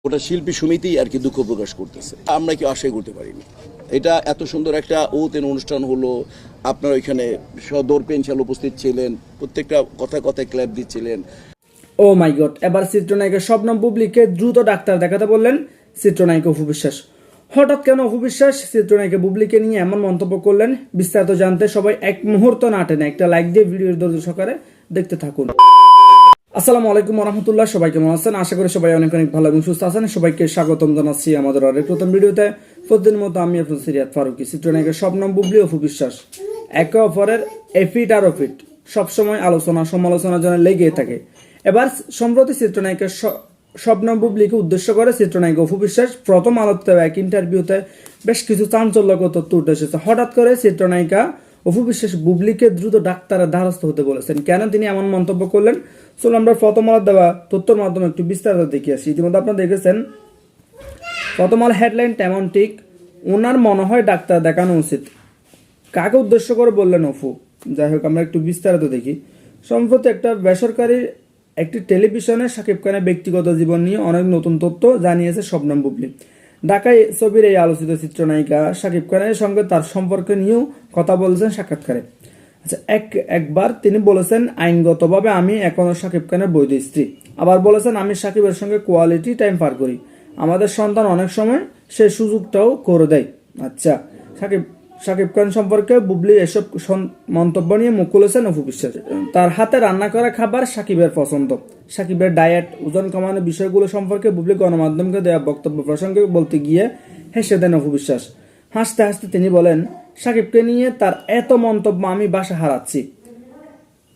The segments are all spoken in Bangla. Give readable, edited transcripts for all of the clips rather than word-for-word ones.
ওটা শিল্পী সমিতি আর কি দুঃখ প্রকাশ করতেছে, আমরা কি আশাই করতে পারিনি। এটা এত সুন্দর একটা ওতেন অনুষ্ঠান হলো, আপনার ওইখানে সদর পেনশাল উপস্থিত ছিলেন, প্রত্যেকটা কথায় ক্ল্যাপ দিচ্ছিলেন। ও মাই গড, এবার চিত্রনায়িকা শবনম বুবলিকে দ্রুত ডাক্তার দেখাতে বললেন চিত্রনায়িকা অপু বিশ্বাস। হঠাৎ কেন অপু বিশ্বাস চিত্রনায়িকা বুবলিকে নিয়ে এমন মন্তব্য করলেন, বিস্তারিত জানতে সবাই এক মুহূর্ত না টেনে একটা লাইক দিয়ে ভিডিওর ধৈর্য সহকারে দেখতে থাকুন। আসসালামু আলাইকুম রহমতুল্লাহ, সবাই কেমন আছেন? আশা করি সবাই অনেক অনেক ভালো এবং সুস্থ আছেন। সবাইকে স্বাগতম জানাচ্ছি আমাদের আরেক প্রথম ভিডিওতে। প্রতিদিনের মতো আমি আপনার সিরিয়াত ফারুকি। চিত্রনায়িকা শবনম বুবলি অপু বিশ্বাস একে অপরের এফিট আর অফিট সবসময় আলোচনা সমালোচনার জন্য লেগে থাকে। এবার সম্প্রতি চিত্রনায়িকা শবনম বুবলিকে উদ্দেশ্য করে চিত্রনায়িকা অপু বিশ্বাস প্রথম আলোতে এক ইন্টারভিউতে বেশ কিছু চাঞ্চল্যকর তথ্য উঠে এসেছে। হঠাৎ করে চিত্রনায়িকা অপু বিশ্বাস বুবলিকে দ্রুত ডাক্তারের দ্বারস্থ হতে বলেছেন। কেন তিনি এমন মন্তব্য করলেন, চলুন আমরা প্রথম আলো দেওয়া তথ্যের মাধ্যমে একটু বিস্তারিত দেখে আসি। ইতিমধ্যে আপনারা দেখেছেন প্রথম আলো হেডলাইন তেমন ঠিক, ওনার মনে হয় ডাক্তার দেখানো উচিত। কাকে উদ্দেশ্য করে বললেন অপু? যাই হোক, আমরা একটু বিস্তারিত দেখি। সম্প্রতি একটা বেসরকারি একটি টেলিভিশনে শাকিব খানের ব্যক্তিগত জীবন নিয়ে অনেক নতুন তথ্য জানিয়েছে শবনম বুবলি। ঢাকায় ছবির এই আলোচিত চিত্রনায়িকা শাকিব খানের সঙ্গে তার সম্পর্ক নিয়েও কথা বলেছেন সাক্ষাৎকারে। আচ্ছা, একবার তিনি বলেছেন, আইনগতভাবে আমি এখনো শাকিব খানের বৈধ স্ত্রী। আবার বলেছেন, আমি শাকিবের সঙ্গে কোয়ালিটি টাইম পার করি, আমাদের সন্তান অনেক সময় সেই সুযোগটাও করে দেয়। আচ্ছা, শাকিব খান সম্পর্কে বুবলি এসব মন্তব্য নিয়ে মুখ খুলেছেন অপু বিশ্বাস। তার হাতে রান্না করা খাবার শাকিবের পছন্দ। শাকিবের ডায়েট, ওজন কমানোর বিষয়গুলো সম্পর্কে বুবলি গণমাধ্যমকে দেওয়া বক্তব্য প্রসঙ্গে বলতে গিয়ে হেসে দেন অপু বিশ্বাস। হাসতে হাসতে তিনি বলেন, শাকিবকে নিয়ে তার এত মন্তব্য আমি বাসা হারাচ্ছি,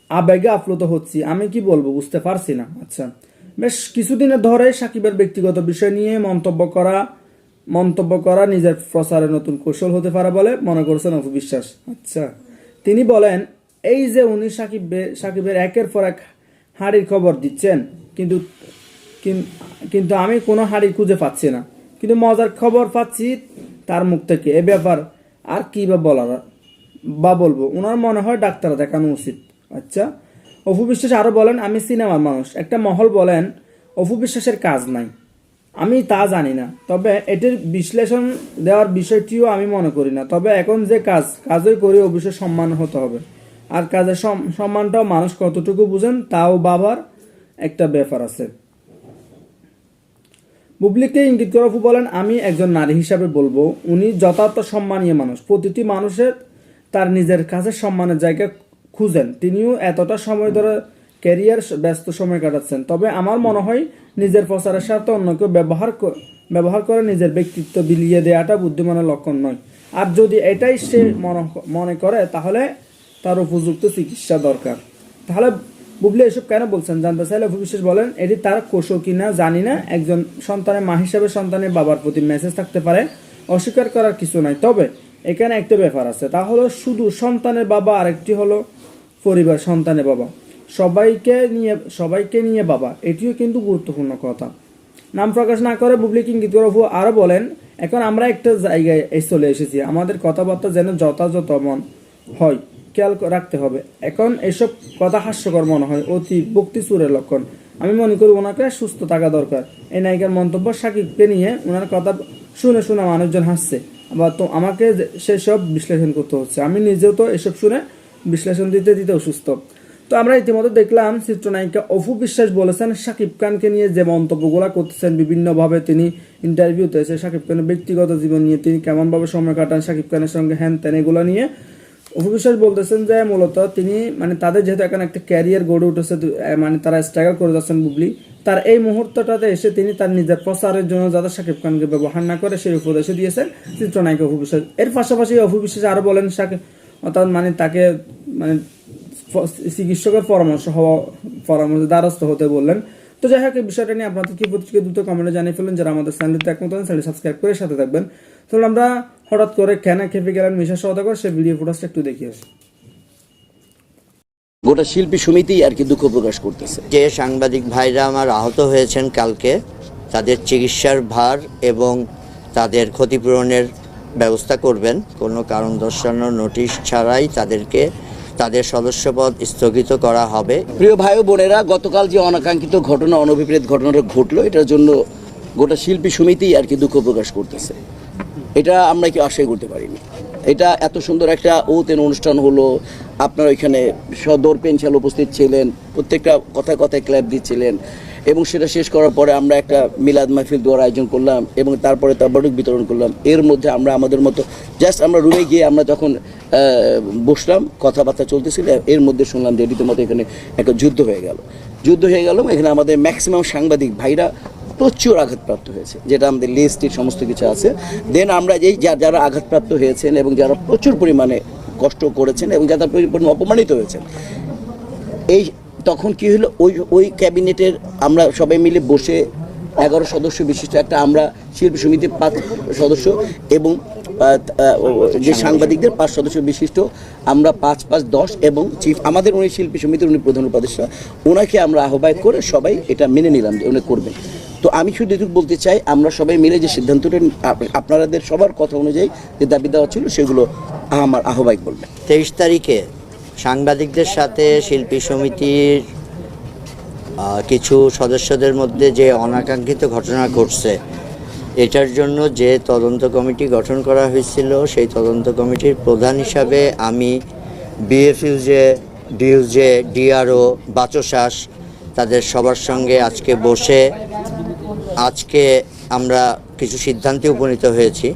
আবেগে আপ্লুত হচ্ছি, আমি কি বলবো বুঝতে পারছি না। আচ্ছা, বেশ কিছুদিনের ধরে শাকিবের ব্যক্তিগত বিষয় নিয়ে মন্তব্য করা নিজের প্রচারের নতুন কৌশল হতে পারে বলে মনে করছেন অপু বিশ্বাস। আচ্ছা, তিনি বলেন, এই যে উনি শাকিবের একের পর এক হাড়ির খবর দিচ্ছেন, কিন্তু আমি কোনো হাড়ি খুঁজে পাচ্ছি না, কিন্তু মজার খবর পাচ্ছি তার মুখ থেকে। এ ব্যাপার আর কি বলবো, ওনার মনে হয় ডাক্তার দেখানো উচিত। আচ্ছা, অপু বিশ্বাস আরো বলেন, আমি সিনেমার মানুষ, একটা মহল বলেন অপু বিশ্বাসের কাজ নাই, আমি তা জানি না, তবে এটির বিশ্লেষণ দেওয়ার বিষয়টিও আমি মনে করি না। তবে এখন যে কাজই করি অবশ্যই সম্মান হতে হবে, আর কাজের সম্মানটাও মানুষ কতটুকু বুঝেন তাও বাবার একটা ব্যাপার আছে। বুবলিকে ইঙ্গিত করে অপু বলেন, আমি একজন নারী হিসাবে বলবো, উনি যথার্থ সম্মানীয় মানুষ। প্রতিটি মানুষের তার নিজের কাছের সম্মানের জায়গা খুঁজেন। তিনিও এতটা সময় ধরে ক্যারিয়ার ব্যস্ত সময় কাটাচ্ছেন। তবে আমার মনে হয় নিজের প্রচারের স্বার্থে অন্যকে ব্যবহার করে নিজের ব্যক্তিত্ব বিলিয়ে দেওয়াটা বুদ্ধিমানের লক্ষণ নয়। আর যদি এটাই সে মনে করে তাহলে তার উপযুক্ত চিকিৎসা দরকার। তাহলে বুবলি এসব কেন বলছেন জানতে চাইলে অপু বিশ্বাস বলেন, এটি তার কৌশল কিনা জানি না। একজন সন্তানের মা হিসাবে সন্তানের বাবার প্রতি মেসেজ থাকতে পারে, অস্বীকার করার কিছু নাই। তবে এখানে একটা ব্যাপার আছে, তা হলো শুধু সন্তানের বাবা, আরেকটি হলো পরিবার সন্তানের বাবা, সবাইকে নিয়ে বাবা, এটিও কিন্তু গুরুত্বপূর্ণ কথা। নাম প্রকাশ না করে বুবলি ইঙ্গিত করে অপু আরো বলেন, এখন আমরা একটা জায়গায় চলে এসেছি, আমাদের কথাবার্তা যেন যথাযথ মন হয় খেয়াল রাখতে হবে। এখন এসব কথা হাস্যকর মনে হয়, অতি ভক্তি চুরের লক্ষণ। আমি মনে করি ওনাকে সুস্থ থাকা দরকার। এই নায়িকার মন্তব্য শাকিবকে নিয়ে ওনার কথা শুনে মানুষজন হাসছে, আবার তো আমাকে সেসব বিশ্লেষণ করতে হচ্ছে। আমি নিজেও তো এসব শুনে বিশ্লেষণ দিতে অসুস্থ। তো আমরা ইতিমধ্যে দেখলাম চিত্রনায়িকা অপু বিশ্বাস বলেছেন, শাকিব খানকে নিয়ে যে মন্তব্যগুলো করতেছেন বিভিন্নভাবে, তিনি ইন্টারভিউতে এসে শাকিব খানের ব্যক্তিগত জীবন নিয়ে তিনি কেমনভাবে সময় কাটান শাকিব খানের সঙ্গে, হ্যান ত্যান, এগুলো নিয়ে অপু বিশ্বাস বলতেছেন যে মূলত তিনি তাদের যেহেতু এখন একটা ক্যারিয়ার গড়ে উঠেছে, তারা স্ট্রাগল করে যাচ্ছেন, বুবলি তার এই মুহূর্তটাতে এসে তিনি তার নিজের প্রচারের জন্য যাতে শাকিব খানকে ব্যবহার না করে সেই উপদেশে দিয়েছেন চিত্রনায়িকা অপু বিশ্বাস। এর পাশাপাশি অপু বিশ্বাস আরো বলেন, অর্থাৎ তাকে চিকিৎসকের পরামর্শ দ্বারস্থ হতে বললেন। তো যাই হোক, এই বিষয়টা নিয়ে আপনাদের কি প্রতিক্রিয়া দ্রুত কমেন্টে জানিয়ে ফেলুন। যারা আমাদের চ্যানেলটিতে একমত হন চ্যানেল সাবস্ক্রাইব করে সাথে থাকবেন। তাহলে আমরা হঠাৎ করে কেন খেপে গেলেন মিশা সওদাগর, সে ভিডিও ফুটেজটা একটু দেখিয়ে আসি। গোটা শিল্পী সমিতি আর কি দুঃখ প্রকাশ করতেছে। যে সাংবাদিক ভাইরা আমার আহত হয়েছেন কালকে, তাদের চিকিৎসার ভার এবং তাদের ক্ষতিপূরণের ব্যবস্থা করবেন। কোনো কারণ দর্শানোর নোটিশ ছাড়াই তাদের সদস্যপদ স্থগিত করা হবে। প্রিয় ভাই ও বোনেরা, গতকাল যে অনাকাঙ্ক্ষিত ঘটনা, অনভিপ্রেত ঘটনাটা ঘটলো, এটার জন্য গোটা শিল্পী সমিতি আর কি দুঃখ প্রকাশ করতেছে। এটা আমরা কি আশাই করতে পারিনি। এটা এত সুন্দর একটা ওতেন অনুষ্ঠান হলো, আপনার ওইখানে সদর পেনশাল উপস্থিত ছিলেন, প্রত্যেকটা কথায় কথায় ক্ল্যাপ দিচ্ছিলেন, এবং সেটা শেষ করার পরে আমরা একটা মিলাদ মাহফিল দোয়ার আয়োজন করলাম এবং তারপরে তাবারুক বিতরণ করলাম। এর মধ্যে আমরা আমাদের মতো জাস্ট আমরা রুমে গিয়ে আমরা যখন বসলাম, কথাবার্তা চলতেছিল, এর মধ্যে শুনলাম যে রীতিমতো এখানে একটা যুদ্ধ হয়ে গেল। এখানে আমাদের ম্যাক্সিমাম সাংবাদিক ভাইরা প্রচুর আঘাতপ্রাপ্ত হয়েছে, যেটা আমাদের লিস্টের সমস্ত কিছু আছে। দেন আমরা এই যারা আঘাতপ্রাপ্ত হয়েছেন এবং যারা প্রচুর পরিমাণে কষ্ট করেছেন এবং যারা পরিমাণে অপমানিত হয়েছেন, এই তখন কি হলো, ওই ক্যাবিনেটের আমরা সবাই মিলে বসে 11 সদস্য বিশিষ্ট একটা আমরা শিল্পী সমিতির 5 সদস্য এবং যে সাংবাদিকদের 5 সদস্য বিশিষ্ট আমরা 5-5-10 এবং চিফ আমাদের উনি শিল্পী সমিতির উনি প্রধান উপদেষ্টা, ওনাকে আমরা আহ্বায়ক করে সবাই এটা মেনে নিলাম যে উনি করবেন। তো আমি শুধু এটুকু বলতে চাই, আমরা সবাই মিলে যে সিদ্ধান্তটা আপনাদের সবার কথা অনুযায়ী যে দাবি দেওয়া ছিল সেগুলো আমার আহ্বায়ক বলবেন। 23 তারিখে সাংবাদিকদের সাথে শিল্পী সমিতির কিছু সদস্যদের মধ্যে যে অনাকাঙ্ক্ষিত ঘটনা ঘটছে, এটার জন্য যে তদন্ত কমিটি গঠন করা হয়েছিল, সেই তদন্ত কমিটির প্রধান হিসাবে আমি বিএফইউজে, ডিউজে, ডিআরও, বাচসাস তাদের সবার সঙ্গে আজকে বসে আজকে আমরা কিছু সিদ্ধান্তে উপনীত হয়েছি।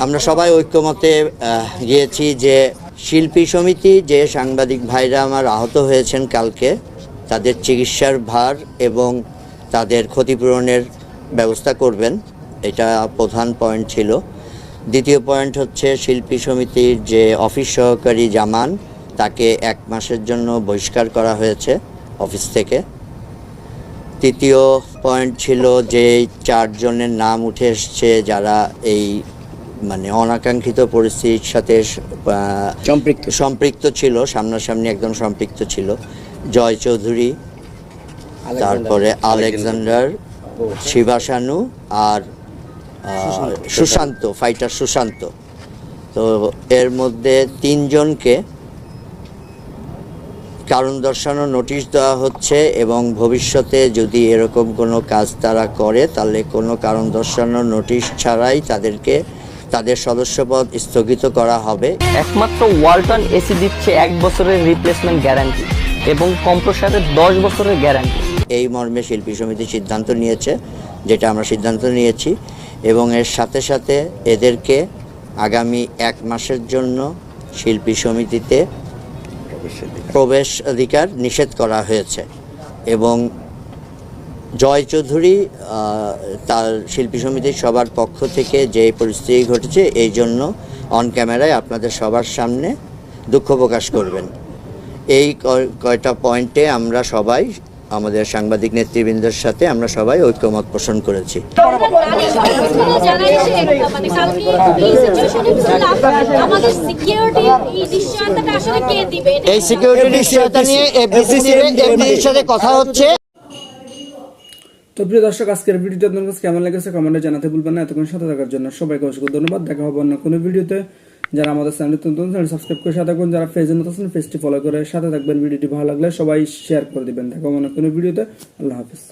আমরা সবাই ঐক্যমতে গিয়েছি যে শিল্পী সমিতি যে সাংবাদিক ভাইরা আমার আহত হয়েছেন কালকে, তাদের চিকিৎসার ভার এবং তাদের ক্ষতিপূরণের ব্যবস্থা করবেন, এটা প্রধান পয়েন্ট ছিল। দ্বিতীয় পয়েন্ট হচ্ছে শিল্পী সমিতির যে অফিস সহকারী জামান, তাকে 1 মাসের জন্য বহিষ্কার করা হয়েছে অফিস থেকে। তৃতীয় পয়েন্ট ছিল যে 4 জনের নাম উঠে এসছে যারা এই মানে অনাকাঙ্ক্ষিত পরিস্থিতির সাথে সম্পৃক্ত ছিল, সামনাসামনি একদম সম্পৃক্ত ছিল। জয় চৌধুরী, তারপরে আলেকজান্ডার, শিবাশানু আর সুশান্ত, ফাইটার সুশান্ত। তো এর মধ্যে 3 জনকে কারণ দর্শানো নোটিশ দেওয়া হচ্ছে এবং ভবিষ্যতে যদি এরকম কোনো কাজ তারা করে তাহলে কোনো কারণ দর্শানো নোটিশ ছাড়াই তাদেরকে তাদের সদস্যপদ স্থগিত করা হবে। একমাত্র ওয়ালটন এসি দিচ্ছে 1 বছরের রিপ্লেসমেন্ট গ্যারান্টি এবং কম্প্রেসারের 10 বছরের গ্যারান্টি। এই মর্মে শিল্পী সমিতি সিদ্ধান্ত নিয়েছে, যেটা আমরা সিদ্ধান্ত নিয়েছি, এবং এর সাথে সাথে এদেরকে আগামী 1 মাসের জন্য শিল্পী সমিতিতে প্রবেশ অধিকার নিষেধ করা হয়েছে। এবং জয় চৌধুরী তার শিল্পী সমিতির সবার পক্ষ থেকে যে পরিস্থিতি ঘটেছে এই জন্য অন ক্যামেরায় আপনাদের সবার সামনে দুঃখ প্রকাশ করবেন। এই কয়টা পয়েন্টে আমরা সবাই আমাদের সাংবাদিক নেতৃবৃন্দের সাথে আমরা সবাই ঐক্যমত পোষণ করেছি। এই সিকিউরিটি নিশ্চয়তা নিয়ে এফডিসির সাথে কথা হচ্ছে। তো প্রিয় দর্শক, আজকের ভিডিওটা আপনার কাছে কেমন লেগেছে কমেন্টে জানাতে ভুলবেন না। এতক্ষণ সাথে থাকার জন্য সবাইকে অসংখ্য ধন্যবাদ। দেখা হবে অন্য কোনো ভিডিওতে। যারা আমাদের চ্যানেল নতুন সাবস্ক্রাইব করে সাথে থাকুন, যারা পেজে নতুন আছেন পেজটি ফলো করে সাথে থাকবেন। ভিডিওটি ভালো লাগলে সবাই শেয়ার করে দিবেন। দেখা হবে অন্য কোনো ভিডিওতে। আল্লাহ হাফেজ।